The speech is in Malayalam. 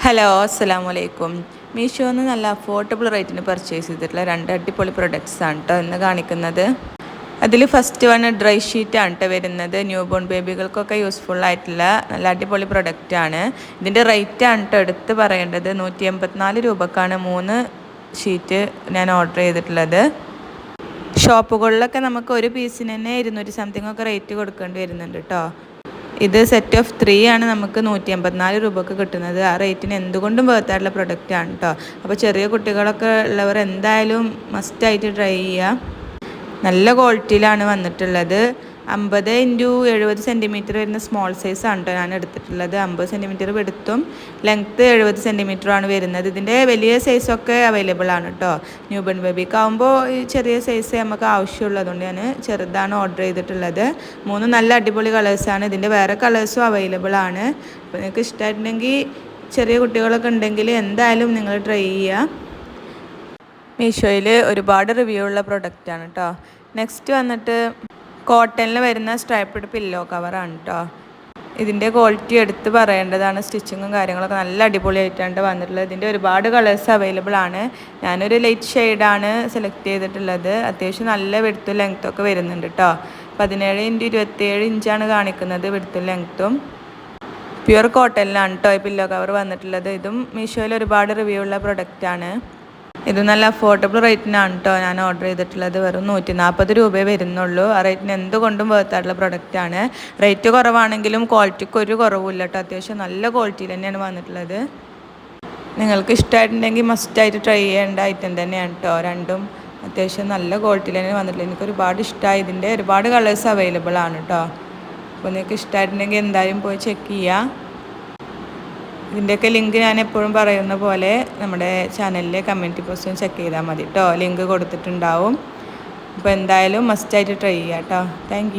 ഹലോ അസ്സലാമു അലൈക്കും. മീഷോന്ന് നല്ല അഫോർഡബിൾ റേറ്റിന് പർച്ചേസ് ചെയ്തിട്ടുള്ള രണ്ട് അടിപൊളി പ്രൊഡക്ട്സ് ആണ് കേട്ടോ ഇന്ന് കാണിക്കുന്നത്. അതിൽ ഫസ്റ്റ് വൺ ഡ്രൈ ഷീറ്റാണ് കേട്ടോ വരുന്നത്. ന്യൂ ബോൺ ബേബികൾക്കൊക്കെ യൂസ്ഫുൾ ആയിട്ടുള്ള നല്ല അടിപൊളി പ്രൊഡക്റ്റാണ്. ഇതിൻ്റെ റേറ്റാണ് കേട്ടോ എടുത്ത് പറയേണ്ടത്. 184 രൂപക്കാണ് 3 ഷീറ്റ് ഞാൻ ഓർഡർ ചെയ്തിട്ടുള്ളത്. ഷോപ്പുകളിലൊക്കെ നമുക്ക് ഒരു പീസിന് തന്നെ 200 സംതിങ് ഒക്കെ റേറ്റ് കൊടുക്കേണ്ടി വരുന്നുണ്ട് കേട്ടോ. ഇത് സെറ്റ് ഓഫ് 3 ആണ് നമുക്ക് 184 രൂപക്ക് കിട്ടുന്നത്. ആ റേറ്റിന് എന്തുകൊണ്ടും വേർത്തായിട്ടുള്ള പ്രൊഡക്റ്റാണ് കേട്ടോ. അപ്പോൾ ചെറിയ കുട്ടികളൊക്കെ ഉള്ളവർ എന്തായാലും മസ്റ്റായിട്ട് ട്രൈ ചെയ്യുക. നല്ല ക്വാളിറ്റിയിലാണ് വന്നിട്ടുള്ളത്. 50x70 സെൻറ്റിമീറ്റർ വരുന്ന സ്മോൾ സൈസാണ് കേട്ടോ ഞാൻ എടുത്തിട്ടുള്ളത്. 50 സെൻറ്റിമീറ്റർ എടുത്തും ലെങ്ത്ത് 70 സെൻറ്റിമീറ്റർ ആണ് വരുന്നത്. ഇതിൻ്റെ വലിയ സൈസൊക്കെ അവൈലബിൾ ആണ് കേട്ടോ. ന്യൂ ബോൺ ബേബിക്ക് ആകുമ്പോൾ ഈ ചെറിയ സൈസ് നമുക്ക് ആവശ്യമുള്ളതുകൊണ്ട് ഞാൻ ചെറുതാണ് ഓർഡർ ചെയ്തിട്ടുള്ളത്. 3 നല്ല അടിപൊളി കളേഴ്സാണ്. ഇതിൻ്റെ വേറെ കളേഴ്സും അവൈലബിൾ ആണ്. അപ്പോൾ നിങ്ങൾക്ക് ഇഷ്ടമായിട്ടുണ്ടെങ്കിൽ ചെറിയ കുട്ടികളൊക്കെ ഉണ്ടെങ്കിൽ എന്തായാലും നിങ്ങൾ ട്രൈ ചെയ്യുക. മീഷോയിൽ ഒരുപാട് റിവ്യൂ ഉള്ള പ്രൊഡക്റ്റാണ് കേട്ടോ. നെക്സ്റ്റ് വന്നിട്ട് കോട്ടണിൽ വരുന്ന സ്ട്രൈപ്പ്ഡ് പില്ലോ കവറാണ് കേട്ടോ. ഇതിൻ്റെ ക്വാളിറ്റി എടുത്ത് പറയേണ്ടതാണ്. സ്റ്റിച്ചിങ്ങും കാര്യങ്ങളൊക്കെ നല്ല അടിപൊളിയായിട്ടാണ് വന്നിട്ടുള്ളത്. ഇതിൻ്റെ ഒരുപാട് കളേഴ്സ് അവൈലബിൾ ആണ്. ഞാനൊരു ലൈറ്റ് ഷെയ്ഡാണ് സെലക്ട് ചെയ്തിട്ടുള്ളത്. അത്യാവശ്യം നല്ല വെടുത്തും ലെങ്ത്തൊക്കെ വരുന്നുണ്ട് കേട്ടോ. 17x27 ഇഞ്ചാണ് കാണിക്കുന്നത് വെടുത്തും ലെങ്ത്തും. പ്യുവർ കോട്ടണിലാണ് കേട്ടോ ഈ പില്ലോ കവർ വന്നിട്ടുള്ളത്. ഇതും മീഷോയിൽ ഒരുപാട് റിവ്യൂ ഉള്ള പ്രൊഡക്റ്റാണ്. ഇത് നല്ല അഫോർഡബിൾ റേറ്റിനാണ് കേട്ടോ ഞാൻ ഓർഡർ ചെയ്തിട്ടുള്ളത്. വെറും 140 രൂപയെ വരുന്നുള്ളൂ. ആ റേറ്റിന് എന്തുകൊണ്ടും വേർത്തായിട്ടുള്ള പ്രൊഡക്റ്റാണ്. റേറ്റ് കുറവാണെങ്കിലും ക്വാളിറ്റിക്ക് ഒരു കുറവുമില്ല കേട്ടോ. അത്യാവശ്യം നല്ല ക്വാളിറ്റിയിൽ തന്നെയാണ് വന്നിട്ടുള്ളത്. നിങ്ങൾക്ക് ഇഷ്ടമായിട്ടുണ്ടെങ്കിൽ മസ്റ്റായിട്ട് ട്രൈ ചെയ്യേണ്ട ഐറ്റം തന്നെയാണ് കേട്ടോ. രണ്ടും അത്യാവശ്യം നല്ല ക്വാളിറ്റിയിൽ തന്നെ വന്നിട്ടുള്ളത്. എനിക്ക് ഒരുപാട് ഇഷ്ടമായി. ഇതിൻ്റെ ഒരുപാട് കളേഴ്സ് അവൈലബിൾ ആണ് കേട്ടോ. അപ്പോൾ നിങ്ങൾക്ക് ഇഷ്ടമായിട്ടുണ്ടെങ്കിൽ എന്തായാലും പോയി ചെക്ക് ചെയ്യുക. ഇതിൻ്റെയൊക്കെ ലിങ്ക് ഞാൻ എപ്പോഴും പറയുന്ന പോലെ നമ്മുടെ ചാനലിലെ കമ്മ്യൂണിറ്റി പോസ്റ്റും ചെക്ക് ചെയ്താൽ മതി കേട്ടോ. ലിങ്ക് കൊടുത്തിട്ടുണ്ടാവും. അപ്പോൾ എന്തായാലും മസ്റ്റായിട്ട് ട്രൈ ചെയ്യാം കേട്ടോ. താങ്ക്